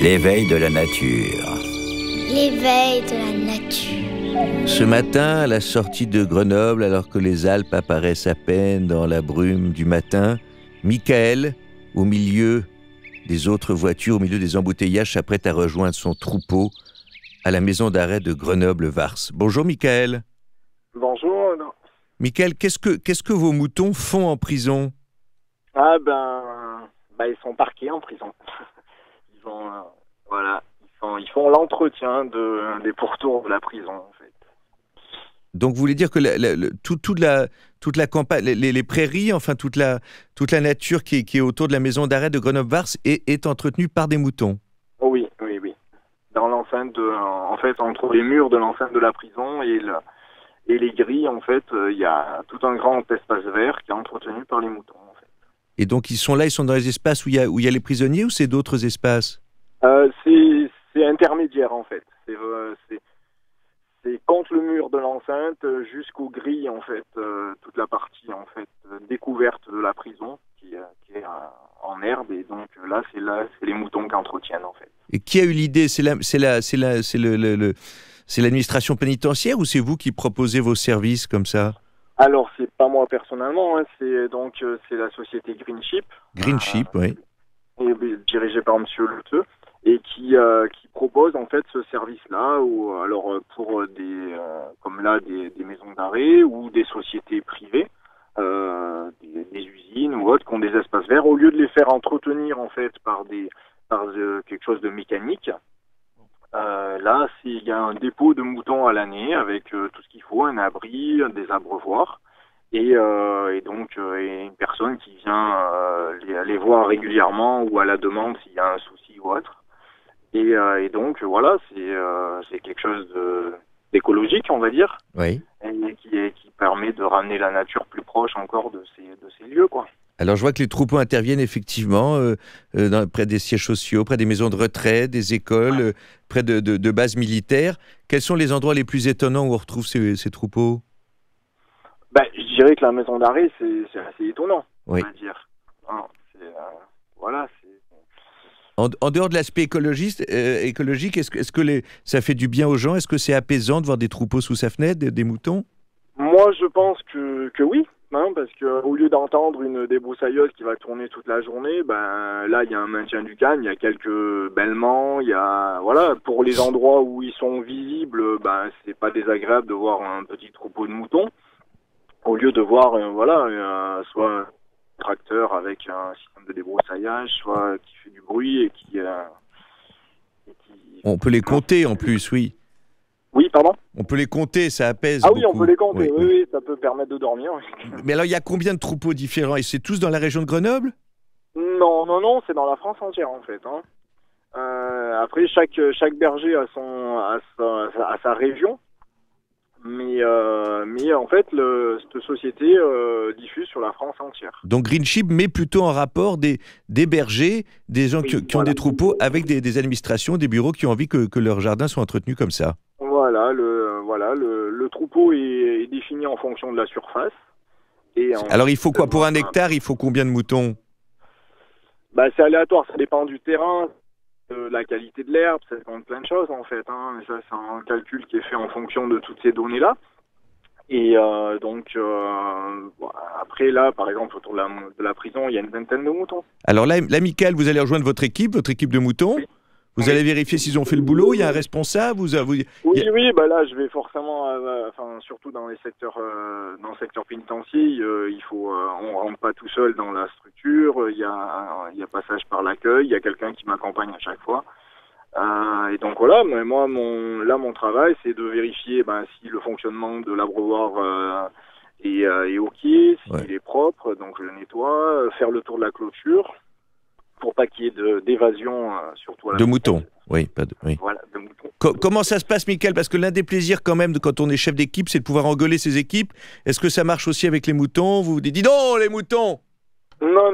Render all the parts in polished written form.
L'éveil de la nature. L'éveil de la nature. Ce matin, à la sortie de Grenoble, alors que les Alpes apparaissent à peine dans la brume du matin, Michael, au milieu des autres voitures, au milieu des embouteillages, s'apprête à rejoindre son troupeau à la maison d'arrêt de Grenoble-Vars. Bonjour Michael. Bonjour. Michael, qu'est-ce que vos moutons font en prison? Ah ils sont parqués en prison. Ils font l'entretien des pourtours de la prison en fait. Donc vous voulez dire que toute la campagne, les prairies, enfin toute la nature qui est autour de la maison d'arrêt de Grenoble-Vars est entretenue par des moutons? Oui. Dans l'enceinte, en fait, entre les murs de l'enceinte de la prison et les grilles, en fait, il y a tout un grand espace vert qui est entretenu par les moutons. En fait. Et donc ils sont dans les espaces où il y a les prisonniers, ou c'est d'autres espaces? C'est intermédiaire en fait. C'est contre le mur de l'enceinte jusqu'aux grilles en fait, toute la partie en fait découverte de la prison qui est en herbe, et donc c'est les moutons qui entretiennent en fait. Et qui a eu l'idée? C'est l'administration pénitentiaire, ou c'est vous qui proposez vos services comme ça? Alors c'est pas moi personnellement, hein, c'est la société Greenship. Greenship, oui. Dirigée par Monsieur Leteux, et qui propose en fait ce service-là, pour des maisons d'arrêt ou des sociétés privées, des usines ou autres qui ont des espaces verts, au lieu de les faire entretenir en fait par quelque chose de mécanique. Là, il y a un dépôt de moutons à l'année avec tout ce qu'il faut, un abri, des abreuvoirs. Et une personne qui vient les voir régulièrement ou à la demande s'il y a un souci ou autre. Et donc voilà, c'est quelque chose d'écologique, on va dire, oui, et qui permet de ramener la nature plus proche encore de ces lieux, quoi. Alors je vois que les troupeaux interviennent effectivement près des sièges sociaux, près des maisons de retraite, des écoles, près de bases militaires. Quels sont les endroits les plus étonnants où on retrouve ces troupeaux? Je dirais que la maison d'arrêt, c'est assez étonnant, oui, on va dire. En dehors de l'aspect écologique, est-ce que ça fait du bien aux gens? Est-ce que c'est apaisant de voir des troupeaux sous sa fenêtre, des moutons? Moi, je pense que oui, parce qu'au lieu d'entendre une débroussailleuse qui va tourner toute la journée, là, il y a un maintien du calme, il y a quelques bêlements, pour les endroits où ils sont visibles, c'est pas désagréable de voir un petit troupeau de moutons, au lieu de voir, soit un tracteur avec un système de débroussaillage, soit qui fait du bruit et qui On peut les compter en plus, oui. Oui, pardon? On peut les compter, ça apaise beaucoup. Oui, on peut les compter, oui, ça peut permettre de dormir. Oui. Mais alors, il y a combien de troupeaux différents? Et c'est tous dans la région de Grenoble? Non, c'est dans la France entière, en fait. Après, chaque berger a sa région. Mais en fait, cette société diffuse sur la France entière. Donc Greenship met plutôt en rapport des bergers, des gens qui ont des troupeaux, avec des administrations, des bureaux qui ont envie que leurs jardins soient entretenus comme ça. Le troupeau est défini en fonction de la surface. Alors il faut quoi? Pour 1 hectare, il faut combien de moutons? C'est aléatoire, ça dépend du terrain, de la qualité de l'herbe, ça dépend de plein de choses en fait. Ça, c'est un calcul qui est fait en fonction de toutes ces données-là. Et après là, par exemple, autour de la prison, il y a une vingtaine de moutons. Alors là, Michael, vous allez rejoindre votre équipe de moutons. Oui. Vous allez vérifier s'ils ont fait le boulot. Il y a un responsable. Oui, là, je vais forcément, surtout dans le secteur pénitentiaire, on rentre pas tout seul dans la structure. Il y a passage par l'accueil. Il y a quelqu'un qui m'accompagne à chaque fois. Et donc voilà, mais moi, mon travail, c'est de vérifier si le fonctionnement de l'abreuvoir est ok, s'il est propre, donc je le nettoie, faire le tour de la clôture, pour pas qu'il y ait d'évasion, surtout à la de moutons. Oui, oui. Voilà, de moutons. Comment ça se passe, Michael? Parce que l'un des plaisirs quand même quand on est chef d'équipe, c'est de pouvoir engueuler ses équipes. Est-ce que ça marche aussi avec les moutons? Vous vous dites, dis donc, les moutons! Non.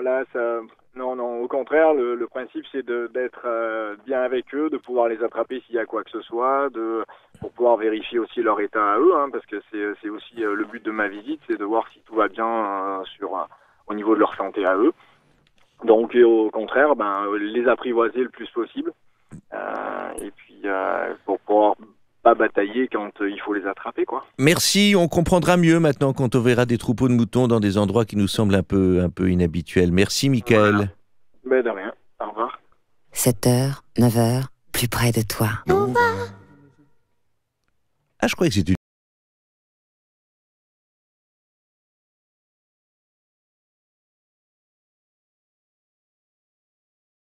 Là, ça... Non, au contraire, le principe, c'est d'être bien avec eux, de pouvoir les attraper s'il y a quoi que ce soit, pour pouvoir vérifier aussi leur état à eux, parce que c'est aussi le but de ma visite, c'est de voir si tout va bien au niveau de leur santé à eux. Donc au contraire, les apprivoiser le plus possible. Et puis pour pouvoir pas batailler quand il faut les attraper, quoi. Merci, on comprendra mieux maintenant quand on verra des troupeaux de moutons dans des endroits qui nous semblent un peu inhabituels. Merci Michael. Voilà. De rien. Au revoir. 7h, 9h, plus près de toi. Ah, je croyais que c'était